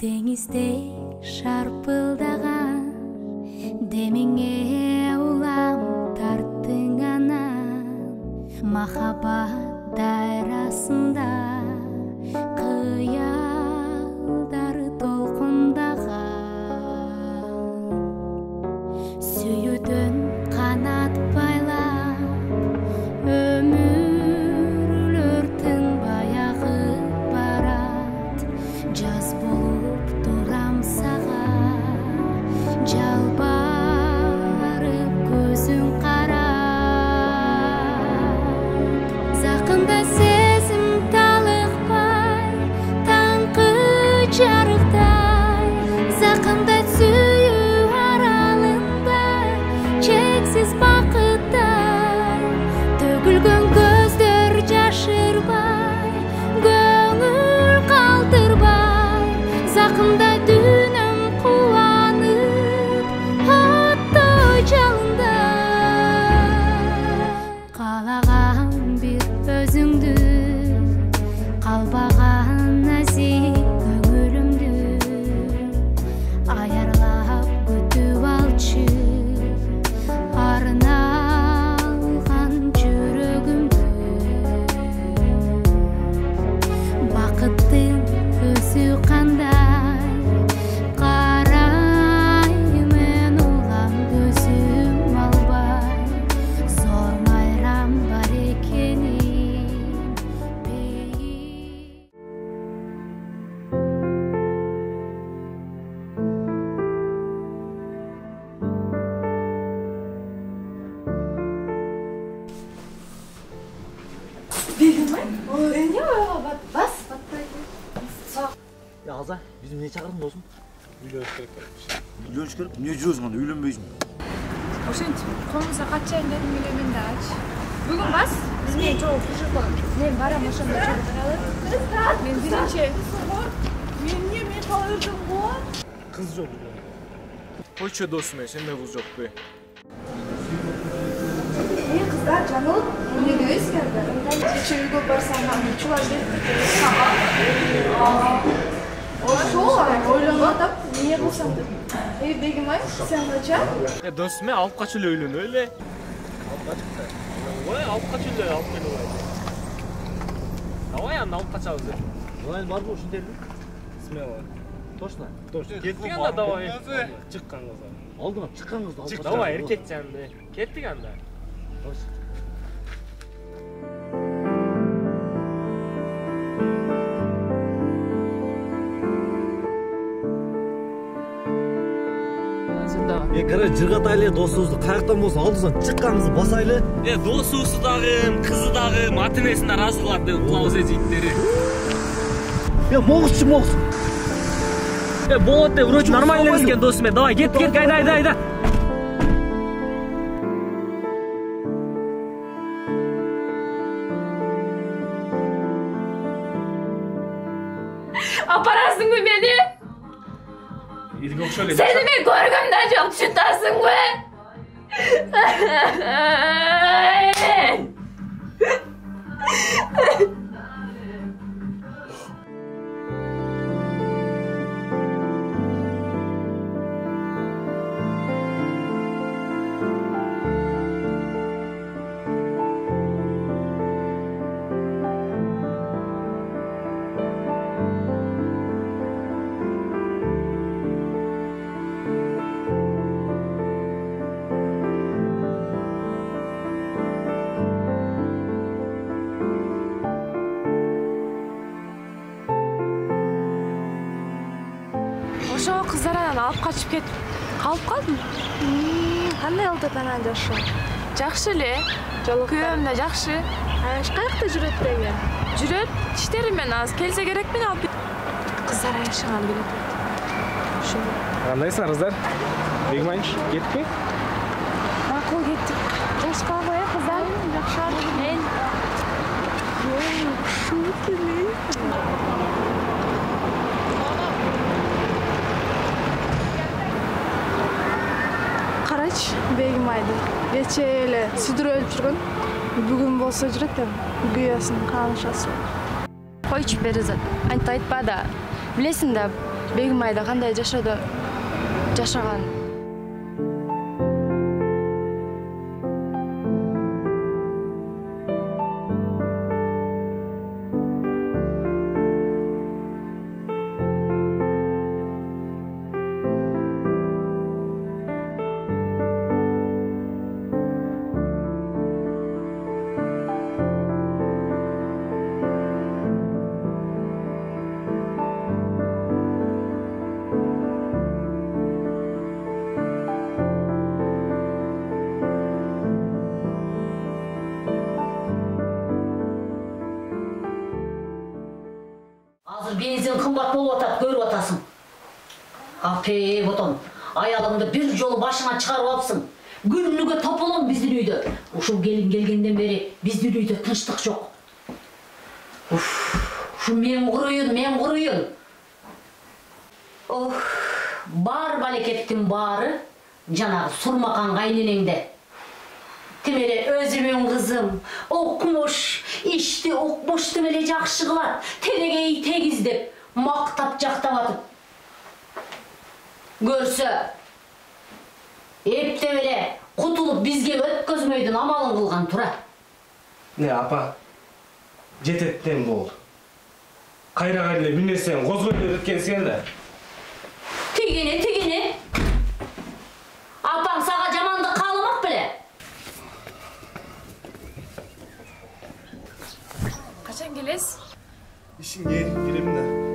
Denizde şarpıldağan demine ulam tarttın anan Mahabat dairasında kıyaldar dolkundağan Süyüdün kanat baylap ömürlürtün bayağı barat Caz bulup duram sağa Jalbarıp gözün qarap Zakında sezim talıqpay Tаңқы жарықтay Zakında süyü aralınday Çeksiz baqıtтай Төгілген көздер жашырбай Көңіл қалтырбай Zakında dünüm қуанып Оттой жалында Қалаған бір өзіңді Қалбаған нәзік көңілімді Аярлап күтіп алшы Арналған жүрегімді Бақыттың өзі қандай Қараймын оған көзім албай Зор майрам бар екенін бейін Begimay, ne var bas bataydı. Sağ. Ya Azza, bizim ne çağırdın dostum? Үйлөнүш керек болчу. Үйлөнүш керек. Эмне жүрөсүң анда үйлөнбөйсүң? Ошентип, колуңузга качайын дедим эле мен да ач. Бүгүн бас, биз менен чогуу кышып барам. Мен барам ошондо чогуу баралы. Мен биринчи мен калырдым го. Кыз жок. Койчу досум, сенде кыз жок бе? Кыздар жаныл, эмне дейсиңер? Кече үйгө барсам, чулаш деп Ошол ойлонуп атап, эмне кылсам деп. Бегимай, сен кача? Досуме алып качып эле үйлөнө эле. Алып качып. Ой, алып качып эле алып келип алайын. Давай анда алып качабыз. Давай барбы ушинтерби? Смело. Точно. Точно. Кеттик анда давай. Чыккан кыз. Алдыңа чыккан кызды алып качабыз. Давай эркекчанды. Кеттик анда. Кара жыргатайлы досубузду каяктан болсо алдыбыздан чыккан кызды басайлы. Досубузду дагы, кызы дагы, ата-энесине ыраазы кылат деп кылабыз жигиттери. Могусчу. Болот деп вроде нормально эле досуме. Давай, кет, айда. Апарасыңбы мени? Ирге окшой эле. Сени мен көргөм да жок, түшүнөсүңбү? Ошо кыздар анан алып качып кетип калып калдым. Кандай болду анан жашы? Жакшы эле. Күйөөм да жакшы. Каякта жүрөт деген? Жүрөт, иштери менен аз келсе керек мен алып. Кыздар жашаган келет. Ошо. Кандайсыңар кыздар? Бегимайыш, кеттикпи? Макул кеттик. Жашпагы кыздар, жакшы. Мен Карачы, Бегимайды. Кече эле сүдүрөлүп жүргөн. Бүгүн болсо жүрөт да күйөөсүнүн каалашасы. Койчу Беризат, антип айтпа да. Билесиң да, Begim ayda kандай жашаган. Benzin kımbat bolup atat, görüp atasың. Apey botom, ayalыңды bir жолу başına çıkarıp alpsың. Günlüge topolun bizdin үйdө. Uşul gelin gelgenden beri bizdin үйdө тынчтык жок. Şu men kuruyun. Бар балекеттин баары жанагы сурмакан кайненеңде. Temele özümün kızım, okumuş, işte okumuş temele jakşı kılat, telegeyi tegizlep, maktap jaktap atıp. Görse, hep temele kutulup bizge ötközmöydün amalın kılgan tura. Ne apa? Jetetten bol. Kayragayla binesen, kozgoyla ötkensen de. Tigini. Apam sağa jamandık kalmak bile. Kaçan gelesiz? İşin girelim de.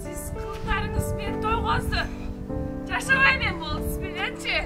Siz kıllarınız beni toyğazdı. Yaşamay men bolsuz bilençi.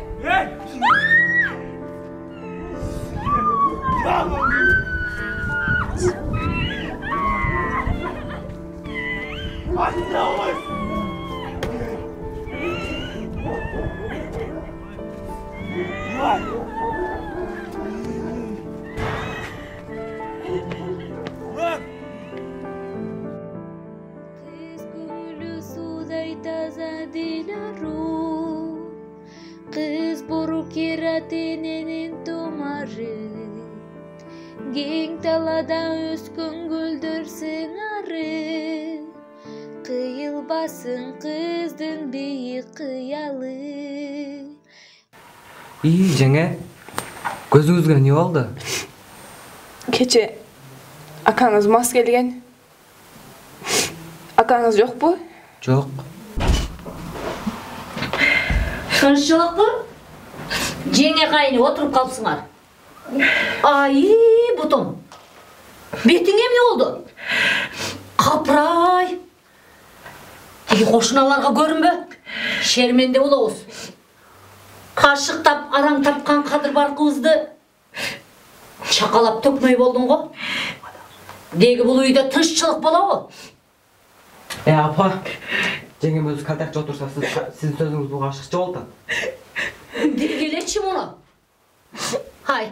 Kız boru keratenenin tomarı Geng talada öskün güldürsün arı Kıyılbasın kızdın beyik kıyalı İyi jenge, gözünüzge ne oldu? Keçe akanız mas kelgen. Akanız yok bu? Yok. Tınççılık bu. Jenge kayını oturup kalsınlar. Ay butum. Betine mi oldu? Kapray. Tegi koşunalarga görünbe. Şermende olağız. Kaşıktap, aram tapkan kadır barkımızdı. Çakalap tökmöy boldun go. Degi bul uyda tınççılık bola o. Apa, jengem özü kaltakçı otursa sizin sözünüz bu aşıkçı oldu. Dilgeleçim onu. Hay.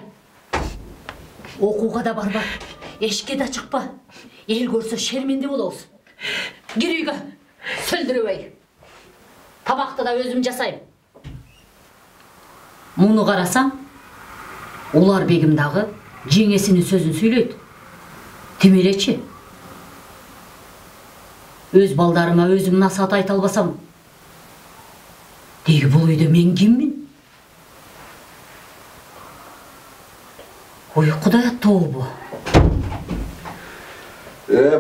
Okuga da barba. Eşke de çıkpa. El görse şermende olağız. Gir uyga. Söldürüvey. Tabakta da özüm jasayım. Munu karasam, Ular begim dağı jengesinin sözün söyleydi. Demeleçi. Öz baldarıma özüm nasıl atayt albasam. Degi bul uyda men kimmin? Uykuda yattı o bu.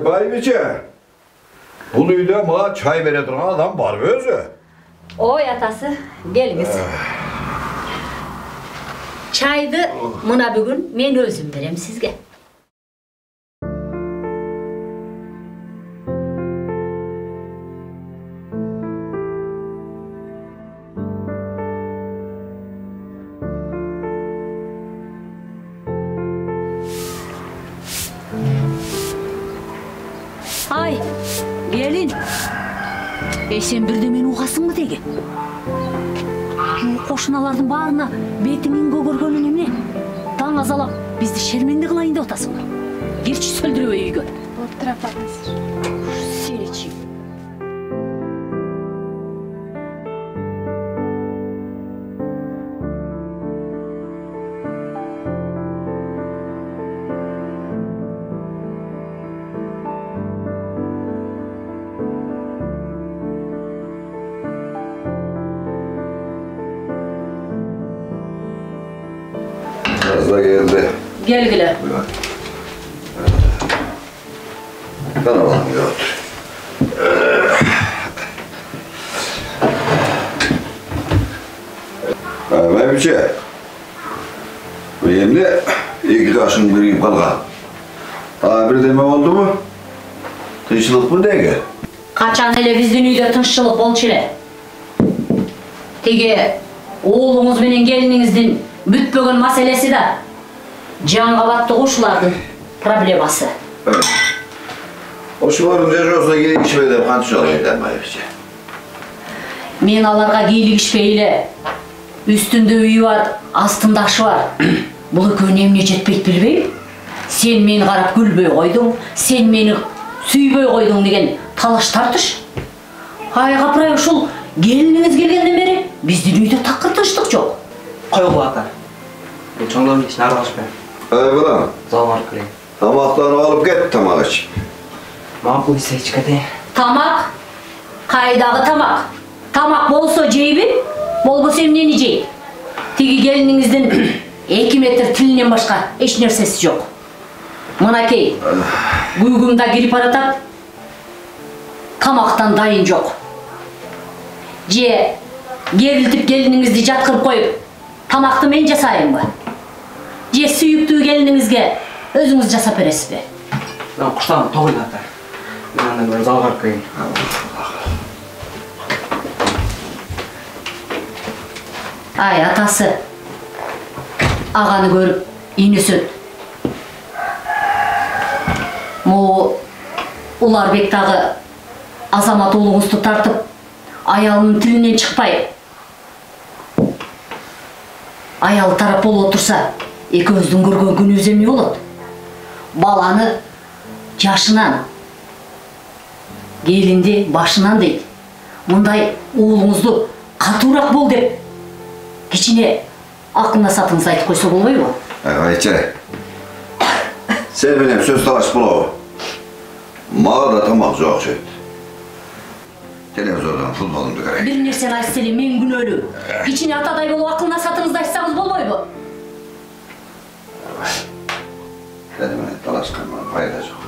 Baybiçe, bu uyda bana çay vere duran adam var mı özü? Oy atası, geliniz. Çaydı mına bugün men özüm verem sizge. Ay, gelin. Sen birdemen uğasın dege? Koşunalardan bağırına betinin gogorgönün emne. Taң azalap, bizdi şermenді kılayın da otasın. Gerçi söldürüyor үйгө. Отырап атасыз. Сенечи. Fazla geldi. Gelgile. Buyur. Bana bak götür. Mevce. Bu yemde iki taşın biriyim kalkan. Daha bir deme oldu mu? Tınçılık mı dege? Kaçan hele bizden uyda tınçılık bolçu ele. Tege oğlunuz menen gelininizden bütpögön maselesi da can kabatlı kuşlardın probleması. Evet. O şuvarın cejosuna gidip işime de kançı çalayım Mevce. Men alarga giylik işpeyle. Üstünde үйü var, astında aşı var. Бұл eköwüne emne жетпейт bilbeyim. Sen meni karap gülbey koydun, sen meni süybey koydun degen talaş tartış. Hay kapıray uşul gelininiz gelgenden beri bizdin uyda takır tınçlık жок. Koy ata. Ben çoğunluğum için aralışmayayım. Balam, Zal var kırayım. tamaklarını alıp get tamak iç. Makul ise çıkatayım. Tamak, kaydağı tamak. Tamak bolsa jeybi, bolbosa emneni jeyip. Tigi gelininizden 2 metr tilinden başka eç nersesi yok. Mınakey, güygümda girip aratat, tamaktan dayın yok. Je, geriltip gelininizdi jatkırıp koyup, tamakты men jasayım mı? Je süyüktüğü geliningizge özünüz jasap beresiz be? Ben kuşlarım toğuyla ata. Ben andan böyle zal var kırayım. Ay atası, ağanı görüp iğnesi. Mo Ularbek dağı azamat oğluңuzdu tartıp, ayalının tilinden çıkpay. Ayalı tarap bolup otursa, ekөөбүздүн көргөн күнүбүз эмне болот? Баланы жашынан, келинди башынан дейт. Мындай уулуңузду катуураак бол деп кичине акылына сатыңыз айтып койсо болбойбу? Ayça, sen benim söz talaş bulağı. Mağda tamak yok şey. Televizyondan futbolunu göreyim. Бир нерсени айтса эле мен күнөөлүү. Кичине атадай болуп акылына сатыңызды айтсаңыз болбойбу? Dedim ben talaşkanma fayda yok.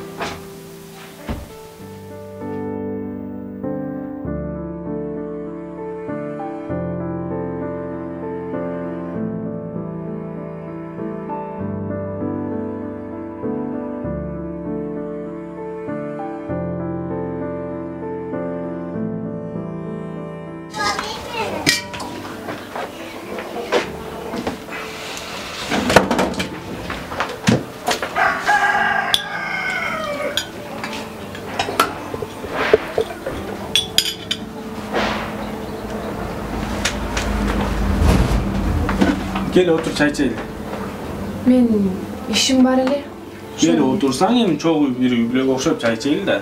Gel otur çay içelim. Men işim бар эле. Gel otursan hem çok bir üble okşap çay içelim de.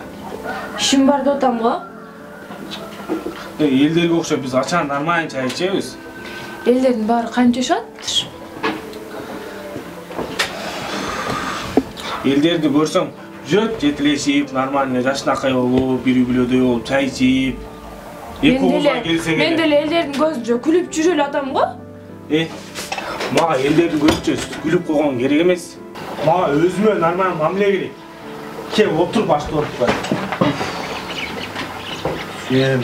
İşim бар деп атам го. Elderge okşap biz açan darmayın çay içeyiz. Элдердин баары кантип жашаптыр? Elderdi görsem жүрөт жетилешип, нормально жашынакай болуп, бири билөдөй болуп, чай içip. Эки ооздон келсе Мен деле элдердин көзүнчө күлүп жүрө эле атам го. Мага элдерди көрүпчө күлүп койгон керек эмес. Мага өзүмө нормально мамиле керек. Кел отур баштап бар. Сүйем.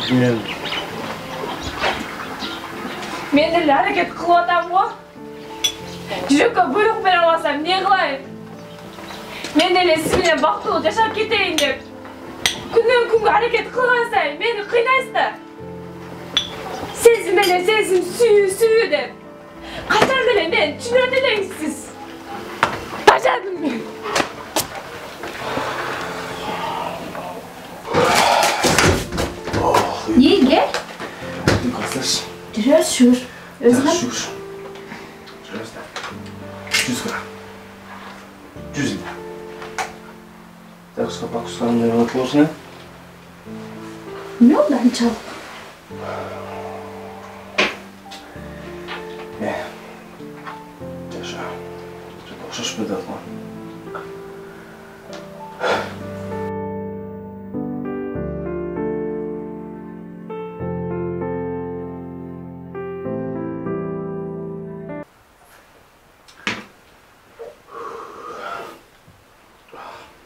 Мен деле аракет кылып атам го. Жүрөккө буйрук бере албасам эмне кылайын? Мен деле сиз менен бактылуу жашап кетейин деп. Күндөн күнгө аракет кылган сайын мени кыйнайсыздар. Сезим менен сезим сүйүү деп. Качан деле мен түшүнөт элеңизсиз. Тажадым мен. Şükür. Özlem. Şükür. Özlem. 100 gram. 100 lira. Takıska bakuslarında yoğurt olsun ha? Ne oldu hani çal? Yaşa. Çok okşaşmadı ama.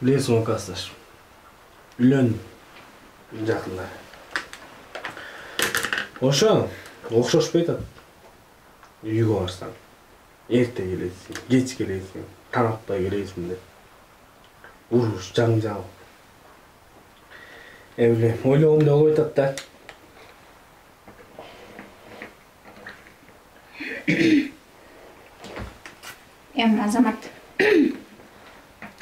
Bilesің okasыздар. Үйлендім. Жақында. Ошо, окшошпой атат. Үйгө барсаң. Эрте келесиң, кеч келесиң, таң атпай келесиң деп. Уруш, жаңжал. Эвле, ойлогом деле койтат да. Азамат.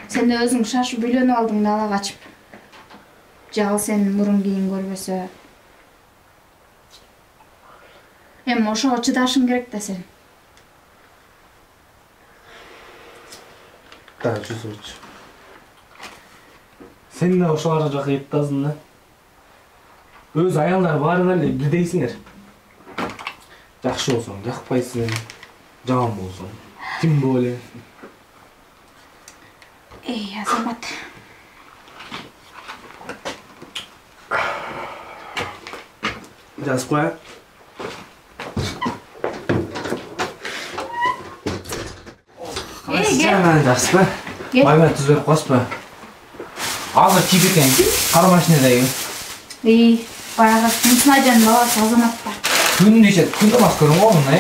Sen de özün şaşıp үйленіп алдың дала качып. Жагыл сенин мурун кийин көрбөсө. Ошого чыдашың керек да сен. Да, жүзөчү. Сен де ошолар жака эптазың да. Өз аялдар баарына эле бирдейсиңер. Жакшы болсоң, жакпайсың, жаман болсоң, тим боле. Ey Azamat. Жазып коя. Жаңан жақсы. Майма түз беріп қоспа. Азыр тиіп екен, қара машинада екен. Баяғы Надяның баласы Азамат бар. Күнде ішеді, күнде мас көрің ғой мұны,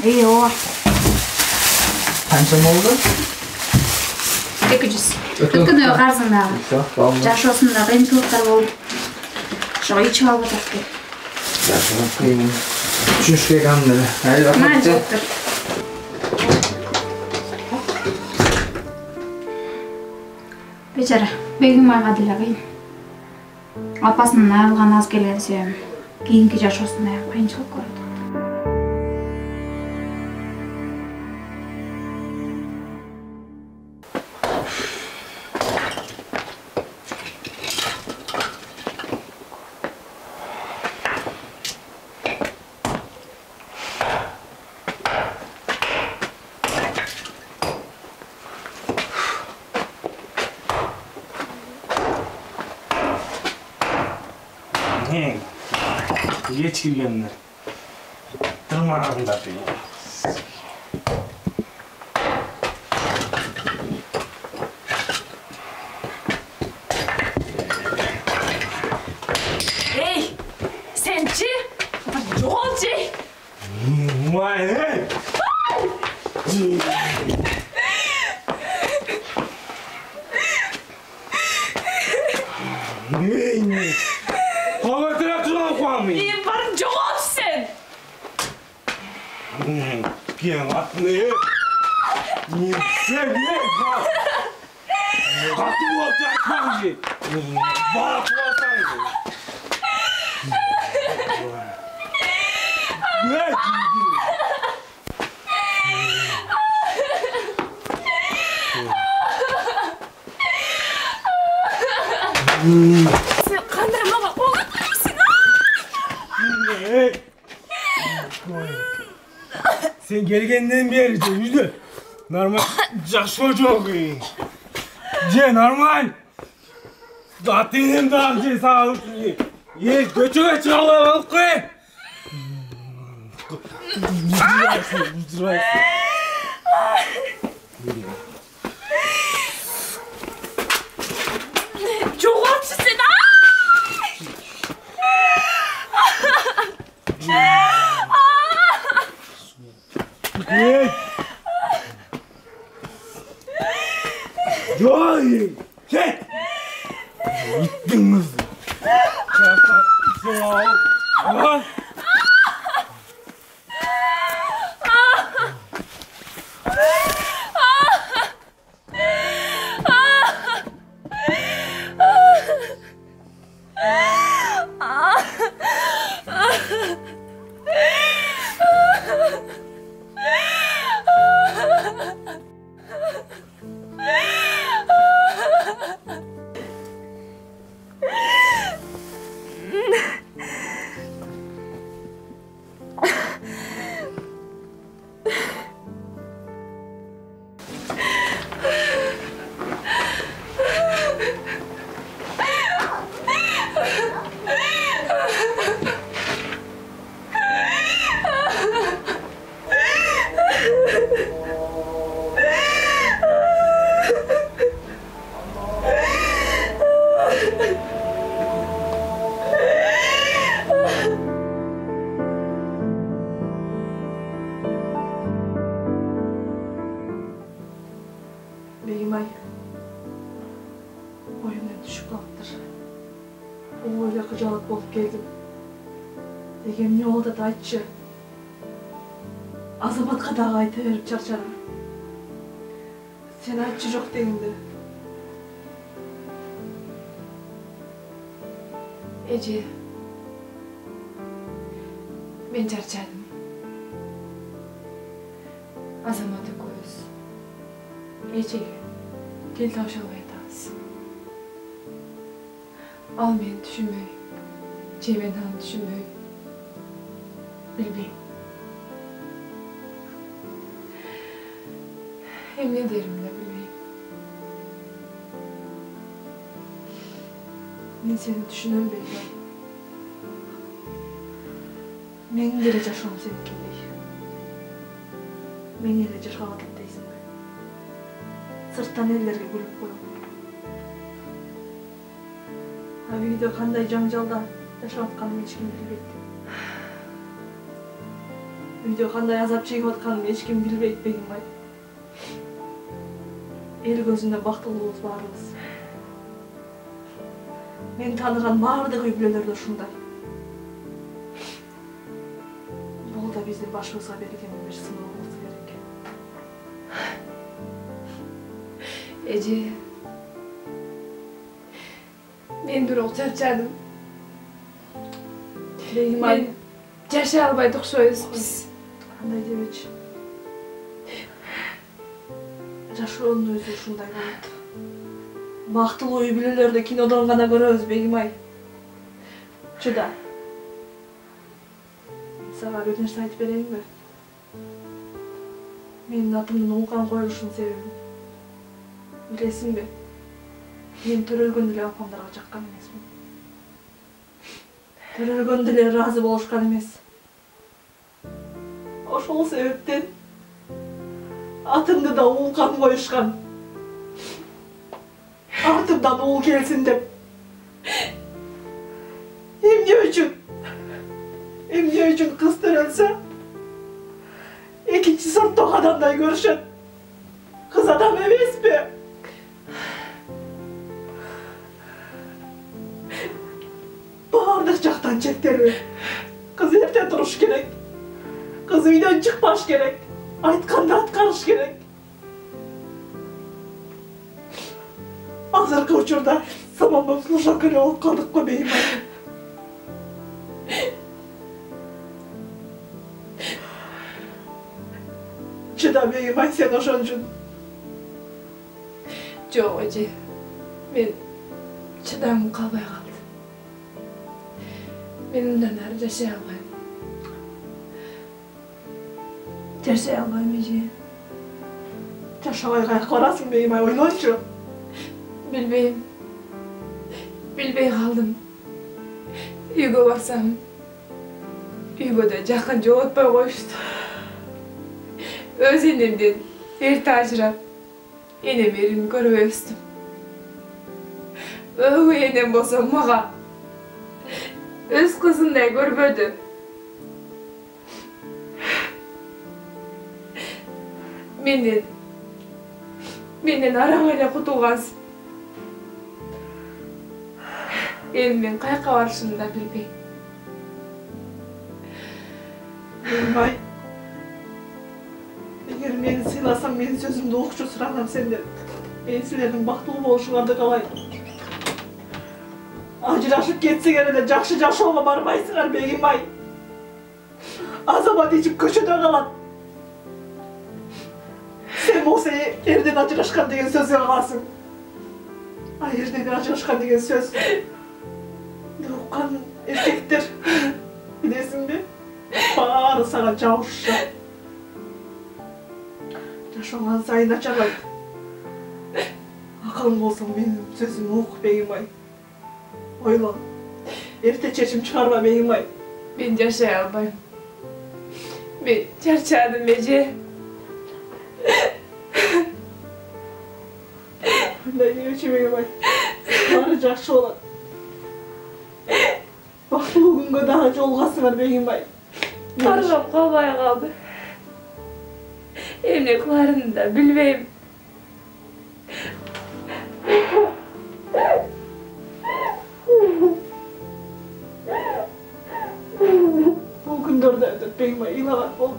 Ооба. Қанша болды? 200. Өткөн ой карзыңдагы. Жашоосунда кыйынчылыктар болуп. Ошого ичип алып атат. Жашоо кыйын. Түшүш керек анда. Mayli. Бечара, Begüm ayga деле кыйын. Апасынан айрылган аз келенсе, кийинки жашоосунда кыйынчылык көрөт. Geç girgenler. Tırmanağında değil. Hey, senchi? Joğolchi? Vay hey! Ne? Hava tıratulan kuamı. İyi barın joğolchi sen. Kiyen atını. Sen ne? Katı olacak kuamı. Bana kuasan. Ne? Sen kandırmama oğlum. Ne? Sen gelgenden beri yüzde normal жақсы жоқ. Je normal. Затыным да же сağlık. Göçüme çıkalım koy. Joğolchi sen. Joy! Çek! Gittiniz. Lan! düşüp kalıptır. Öyle kıcalık bolup geldim. Degem ne oldu da aytçı. Azamatqa dağı ayta verip çarçadım. Sen aytçı yok degimdi. Ece. Ben çarçadım. Azamatı koyuz. Ece. Gel tavşalı aytağız. Al beni düşünmöy. Ceymen hanım düşünmöy. Bilbeyim. Hem ne derim de bilmeyim. Men seni düşünöm Beygay. Men деле жашоом сеникиндей. Мен эле жашап атат дейсиң да. Сырттан элдерге күлүп коем. А үйдө кандай жаңжалда жашап атканымды эч ким билбейт. Үйдө кандай азап чегип атканымды эч ким билбейт Бегимбай. Эл көзүндө бактылуубуз баарыбыз. Мен тааныган баардык үй бүлөлөр да ушундай. Бул да биздин башыбызга берилген бир сыноо болсо керек. Ece. Men бирок чарчадым. Бегимай, Men жашай албай окшойбуз биз. кандай дебечи? Жашоонун өзү ушундай болот. Бактылуу үй бүлөлөрдү кинодон гана көрөбүз Бегимай. Чыда. Сага бир нерсе айтып берейинби? Менин атымдын Улкан коюлушунун себебин билесиңби? Мен төрөлгөндө эле апамдарга жаккан эмесмин. Төрөлгөндө эле ыраазы болушкан эмес. Ошол себептен атымды да Улкан коюшкан. Артымдан уул келсин деп. Эмне үчүн? Эмне үчүн кыз төрөлсө экинчи сорттогу адамдай көрүшөт? Кыз адам эмеспи? Баардык жактан чектелүү. Кыз эрте туруш керек. Кыз үйдөн чыкпаш керек. Айтканды аткарыш керек. Азыркы учурда самамыз лушак эле болуп калдык го Бегимай. Чыда Бегимай, сен ошон үчүн. Жок Эже. Мен чыдамым калбай калды. Мен мындан ары жашай албайм. Жашай албайм Эже. Жашабай каяка барасың Бегимай, ойлончу. Bilbeyim. Bilbey kaldım. Үйгө барсам, үйгө да жакын жолотпой коюшту. Өз энемден эрте ажырап, энем эрин көрүп өстүм. Өгөй энем болсо мага өз кызындай көрбөдү. Менден араң эле кутулгансың. Endi men qayerqa borishimni da bilmayman. Бегимай, эгер мени сыйласаң, менин сөзүмдү укчу сураган сенден. Мен силердин бактылуу болушуңарды каалайм. Ажырашып кетсеңер эле жакшы жашоого барбайсыңар Бегимай. Азамат ичип көчөдө калат. Sen болсо эрден ажырашкан деген сөзгө каласың. А эрден ажырашкан деген сөз уккан эркектер билесиңби? Баары сага жабышат. Жашооган сайын начарлайт. Акылың болсо менин сөзүмдү ук Бегимай. Ойлон. Эрте чечим чыгарба Бегимай. Men жашай албайм. Мен чарчадым Эже. Мындай дебечи Бегимай. Баары жакшы болот. Бактылуу күнгө дагы жолугасыңар Бегимай. Аргам калбай калды. Эмне кыларымды да билбейм. Başıma ilamak oldu.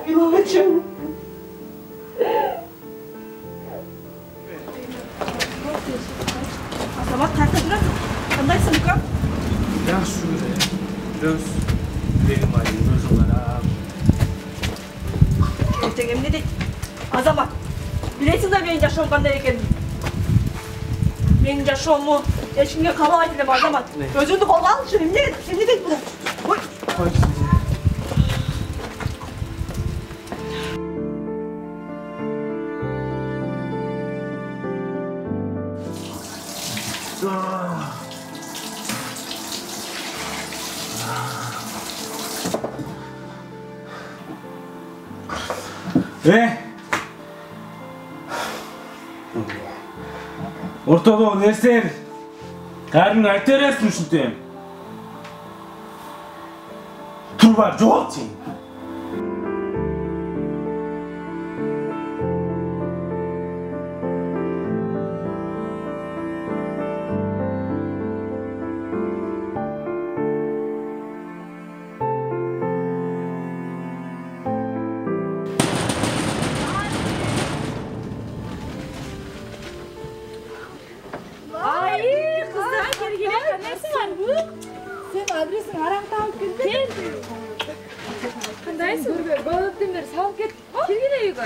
İlacım. Azamat kalkta durak. Kandaysın Luka? Yaxşı öyle. Biraz benim ayım göz olarak. Ertegen ne deydi? Azamat. Bileysin de benim yaşam kanday ekenim. Benim yaşamımı eşimle kalamaydı deme Azamat. Gözünü kolga al şunu. Ne deydi bu? Oy. Koy sizi. Ortada nerser? Karnını aytırasın şunten. Tur var, joğalt sen. Adresin aram tavuk güldü. Gel. Kandaysın? Balık demir sal ket. Kirgile yuga.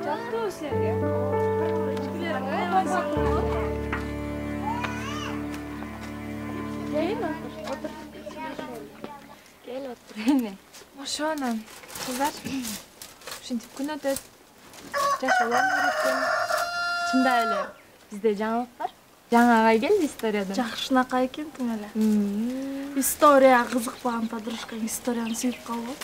Çaktı o serge. Gel mi? Otur. Gel otur. Ne? Maşa anam. Kızlar. Şimdi gün ötedi. Jaş olan öğretken. Şimdi öyle. Bizde canlılık var. Жаңа келди историядан. Жакшынака экен тың эле. История кызык болгон подружка историяны сүйүп калып.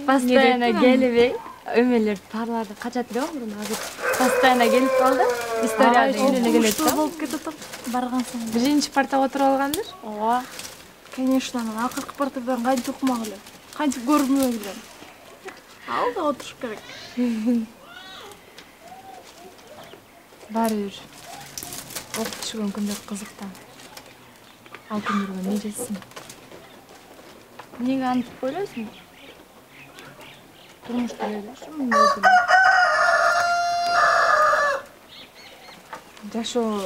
Постоянно келип, өмөлөр парларды качат эле мурун азыр. Постоянно келип калды. Историяны үйрөнө келет да. Болуп кетип барган соң. Биринчи партага отуруп алгандыр? Ооба. Конечно, акыркы партадан кантип окумак элем. Кантип көрмөк элем. Ал да отуруш керек. Баары бир. Окуп түшкөн күндөр кызыктан. Ал күндөргө не жетсин? Эмнеге антип ойлойсуң? Турмушта элешим, өзүм. Жашоо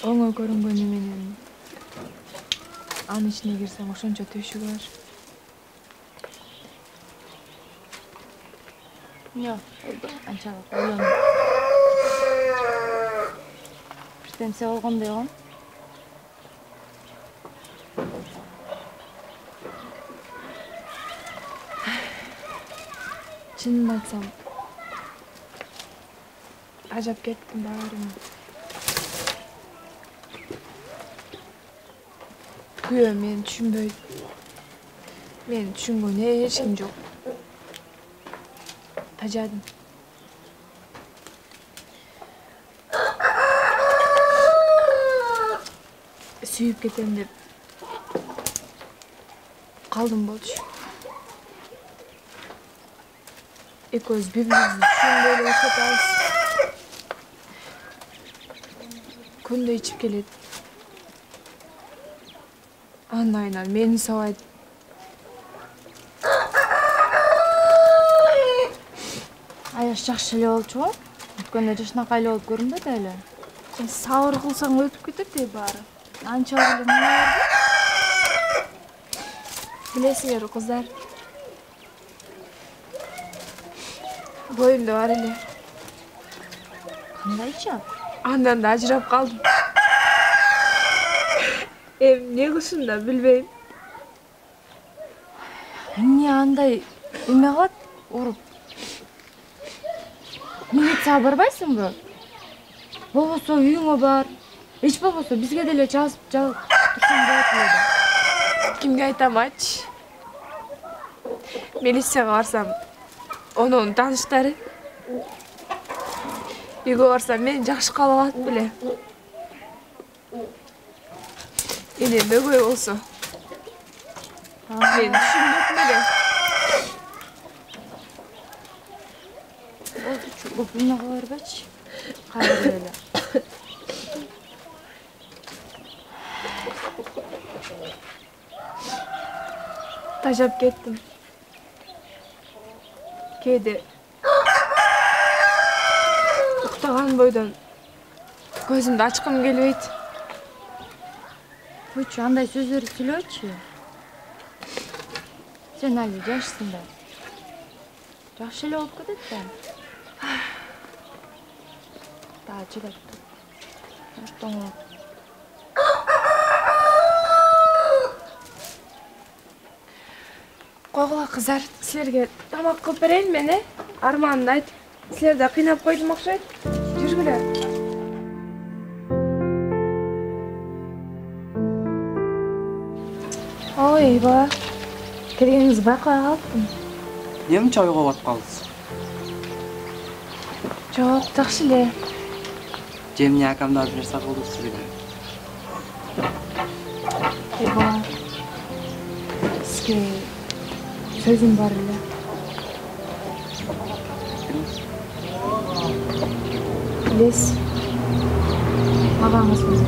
оңой көрүнгөнү менен анын ичине кирсең ошончо түйшүгү бар. Жок, анчалык ойлонуп. Birdense olgандай oğlum. Çinini aytsam, ajap kettim bağırıma. Kuyuyor meni düşünböydü. Meni düşüngön hiç kim yok. Tacadım. Suyup ketem dep kaldım bolчу. Экөөбүз биrbirimizni түшүнбөй эле жатабыз. Күндө ичип келет. Андан мени сабайт. Аяш жакшы эле болчу. Өткөндө жашынакай эле болуп көрүнбөдү эле. Сабыр кылсаң өтүп кетет баары. Анча эле Билесиңер кыздар. Боюмда бар эле. кандайча? Андан да ажырап калдым. Эмне кылышын да билбейм. Эмне андай эме кылат, уруп. Милицияга барбайсыңбы? Болбосо үйүңө бар. Эч болбосо бизге деле жазып турсаң болот эле. Кимге айтам айтчы? Милицияга барсам, онун тааныштары. Үйгө барсам мени жакшы каалабат беле. Эне мөгөй болсо. Мен түшүнбөкмүн эле. Болчу, эмне кыла бербечи? Кайра эле. Taşap kettim. Kedi. Uktağan boydan gözümde açkım gelbeydi. Koyçu, anday sözleri söylöçü. Sen hali yaşsın da. Жақсы эле болуп кетет да. Daha чыдап тур. Тоңоп. Койгула кыздар, силерге тамак кылып берейин мен, Арманды айтып. Силерди кыйнап койдум окшойт. Жүргүлө. Ой, бала. Келгениңизди байкабай калыптым. Немче ойго батып калдыңыз? Жок, жакшы эле. Жемини акамды алып берсе болду сизге. Бала. Сизге сөзүм бар эле. Билесиз, агаңыз менен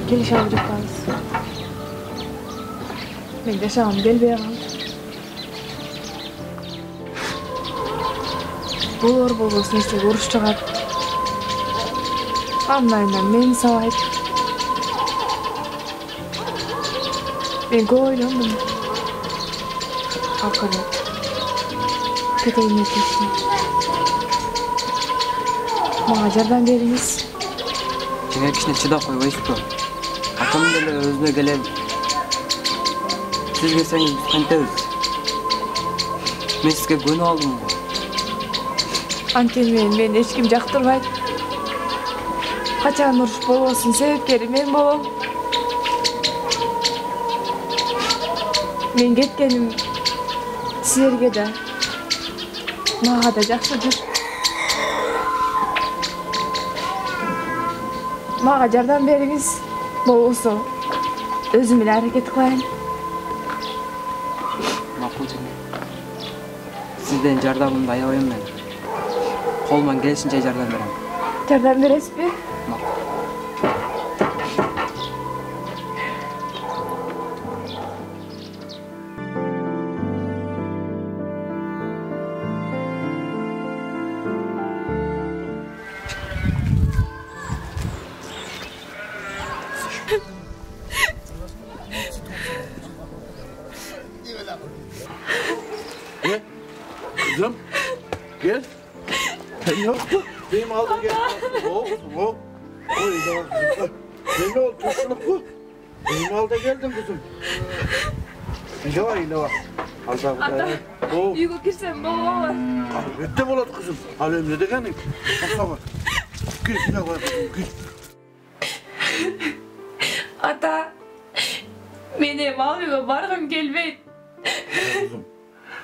келише алып жатабыз. Мен жашагым келбей калды. Болор-болбос нерсеге уруш чыгат. Андайынан мени сабайт. Мен көп ойлондум. Акырет. Кетейин этиштим. Мага жардам бериңиз. Жеңе кичине чыдап койбойсузбу? Акам деле өзүнө келет. Siz gelseniz biz kantebиz. Men sizge kөнүп алдым го. Анткени мени эч ким жактырбайт. Качан уруш болбосун себепкери мен болом. Мен кеткеним силерге да, мага да жакшыдыр. Мага жардам бериңиз. Болбосо өзүм эле аракет кылайын. Макул жеңе. Сизден жардамымды аябайм мен. Колуман келишинче жардам берем. Жардам бересизби? Kızım, gel. Yok, benim aldım gel. Oy, ne oldu? Turşuluk bu. Benim aldı geldim kızım. İle var. Ata, uygu kirsem bolobur. Elbette болады kızım. Al emre de gelin. Bak. Gel, ile var kızım, gel. Ata, benim alıyla bargım gelbeydi. Kızım,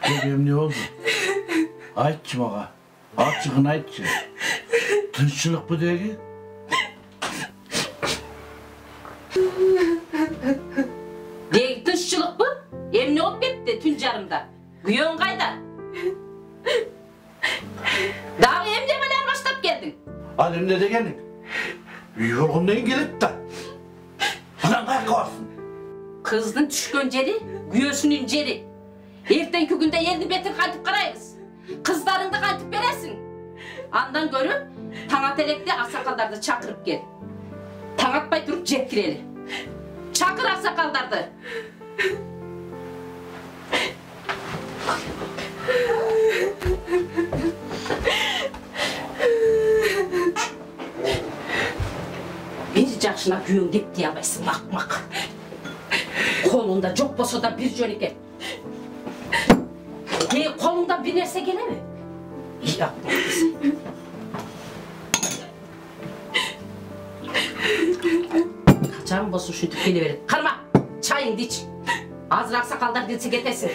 benim ne oldu? Aytçı bana. Açıkın aytçı. Tınçılık bu değil. Deyik tınçılık bu? Emne olup gitti tün jarımda. Güyön kayda. Daha emne bilen başlap geldin. Al emre de gelin. Yorgunluğun gelip de. Anan kayka varsın. Kızdın düşkön jeri, güyösünün jeri. Ertenki günde yerini betin kaytıp karayız. Kızlarını da kaytıp veresin. Andan görüp, Taňatelekte aksakaldardı çakırıp gel. Taň atpay turup jep kireli. Çakır aksakaldardı. Bir jakşına güyön dep diye albaysın, mak. Kolunda jok bolsa da bir jön eken. Kolunda bir nerse gele mi? İyi yapmadınız. Kaçan bolsun şutup geliverin. Karma, çayın iç. Azır aksakaldar dilse getesin.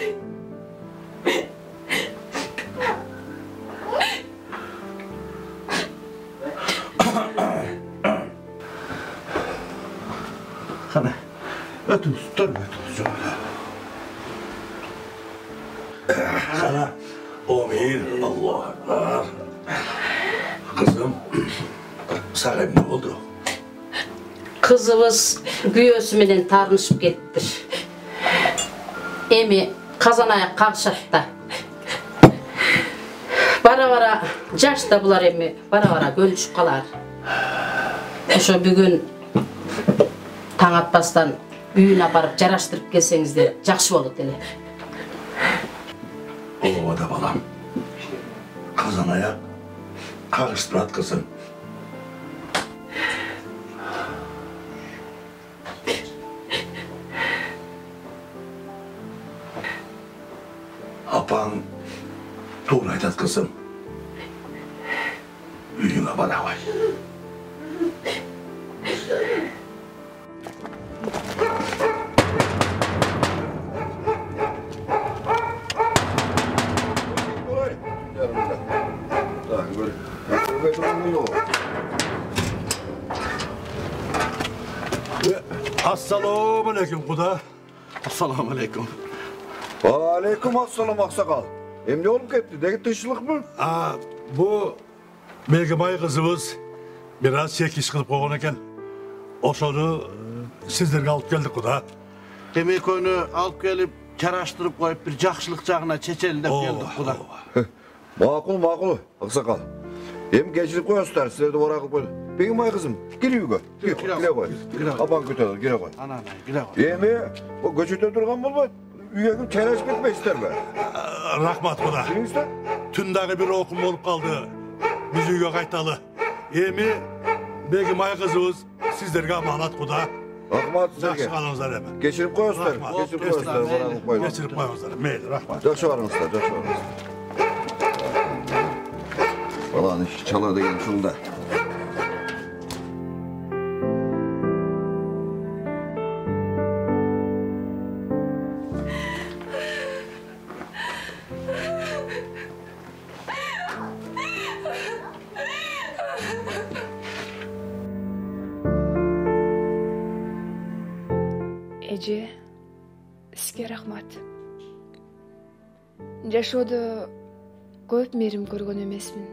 Hani, ötüz, dur. Sana, amin, Allah'a ekber. Kızım, sana ne oldu? Kızımız güyösümden tarmışıp gittir. Emi kazan ayak kalkışat da. Bara jaş da bular emi, bara gölüşüp kalar. Oşo bugün taң atpastan үйüne aparıp jaraştırıp kelsеңizdер жақсы болот эле. Oğlum da balam. Kazan ayak karıştırat kızım. Apan doğru aytat kızım. Uyuna bana vay. Assalamu aleyküm kuda. Assalamu aleyküm. Aleyküm assalam aksakal. Hem ne olup gitti? De tışılık mı? Bu Belgimay kızımız biraz çekiş kılıp koyun eken. Oşonu sizlerge alıp geldik kuda. Demek onu alıp gelip çaraştırıp koyup bir jakşılık jagına çeçelindep geldik kuda. Makul aksakal. Hem geçirip koyasızlar sizler de orakılıp koyun. Begimay kızım gir uyga. Gire koy. Aban kötüdür gire koy. Ana gire koy. Emi bu göçüte durgan bulmayın. Üyegim çaylaş gitme ister be. Rahmat kuda. Tündagi bir okum olup kaldı. Biz uyga kaytalı. Emi Begimay kızımız sizlerge amanat kuda. Rahmat sizlerge. Жақсы қалыңыздар hemen. Geçirip koyasızlar. Geçirip koyasızlar. Orakılıp koyun. Geçirip koyыңыздар. Meyli rahmat. Жақсы varыңızlar. Жақсы varыңızlar. Falan iş çalar da gelin şunu da. Эже, сизге рахмат. Жашоодо көп мерим көргөн эмесмин.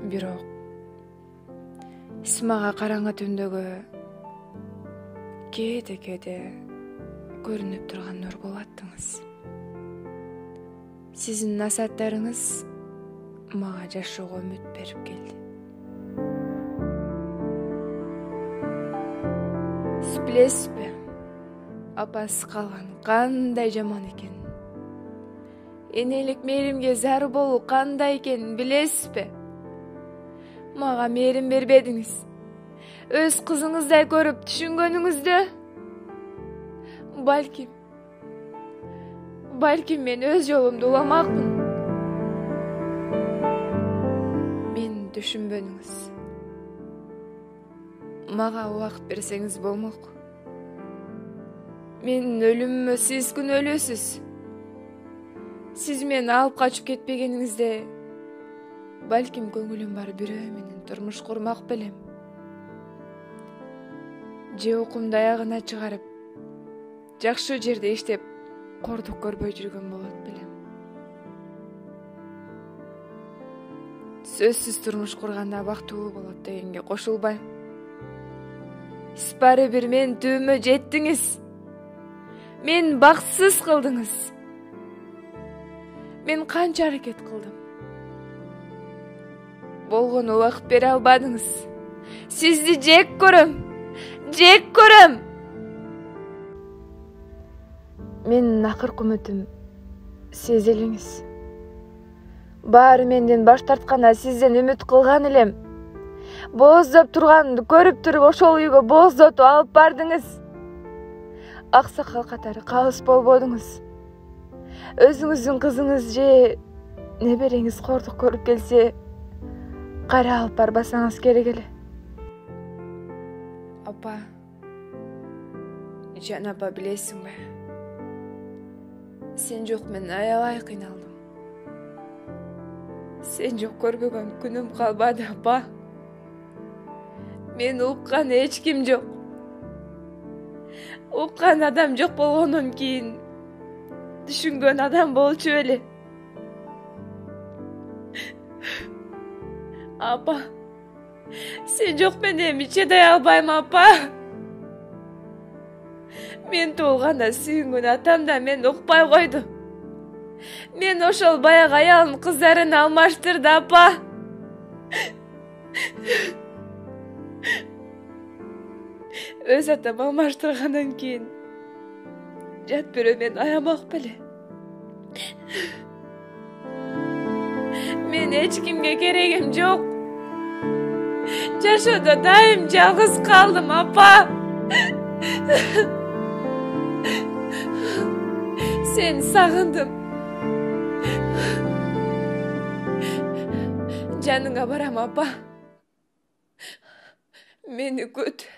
Бирок сиз мага караңгы түндөгү кээде көрүнүп турган нур болуп аттыңыз. Сиздин насааттарыңыз мага жашоого үмүт берип келди. Сиз билесизби, апасы калган кандай жаман экен. Энелик мээримге зар болуу кандай экенин билесизби? Мага мээрим бербедиңиз. Өз кызыңыздай көрүп түшүнгөнүңүздө, балким мен өз жолумду уламакмын. Мени түшүнбөдүңүз. Мага убакыт берсеңиз болмок. Менин өлүмүмө сиз күнөөлүүсүз. Сиз мени алып качып кетпегениңизде, балким көңүлүм бар бирөө менен турмуш курмак белем. Же окумду аягына чыгарып, жакшы жерде иштеп, кордук көрбөй жүргөн болот белем. Сөзсүз турмуш курганда бактылуу болот дегенге кошулбайм. Сиз баары бир менин түбүмө жеттиңиз. Мени бакытсыз кылдыңыз. Мен канча аракет кылдым. Болгону убакыт бере албадыңыз. Сизди жек көрөм. Менин акыркы үмүтүм сиз элеңиз. Баары менден баш тартканда сизден үмүт кылган элем. Бооздоп турганымды көрүп туруп ошол үйгө бооздотуп алып бардыңыз. Аксакал катары калыс болбодуңуз. Өзүңүздүн кызыңыз же небереңиз кордук көрүп келсе, кайра алып барбасаңыз керек эле. Апа, Жан апа билесиңби? Сен жок мен аябай кыйналдым. Сен жок көрбөгөн күнүм калбады, апа. Мен уккан эч ким жок. Уккан адам жок болгондон кийин түшүнгөн адам болчу эле. Апа, сен жок мен эми чыдай албайм, апа. Мен толғанда сүйінгөн атам да мен ұқпай қойды. Мен ошол баяғы аялын қыздарын алмаштырды, апа. Өз атам алмаштырғандан кейін жат бирөө мен аямак беле. Мен эч кимге керегим жок. Жашоодо дайым жалгыз калдым, апа. Seni sağındım. Canına varam, apa. Meni küt.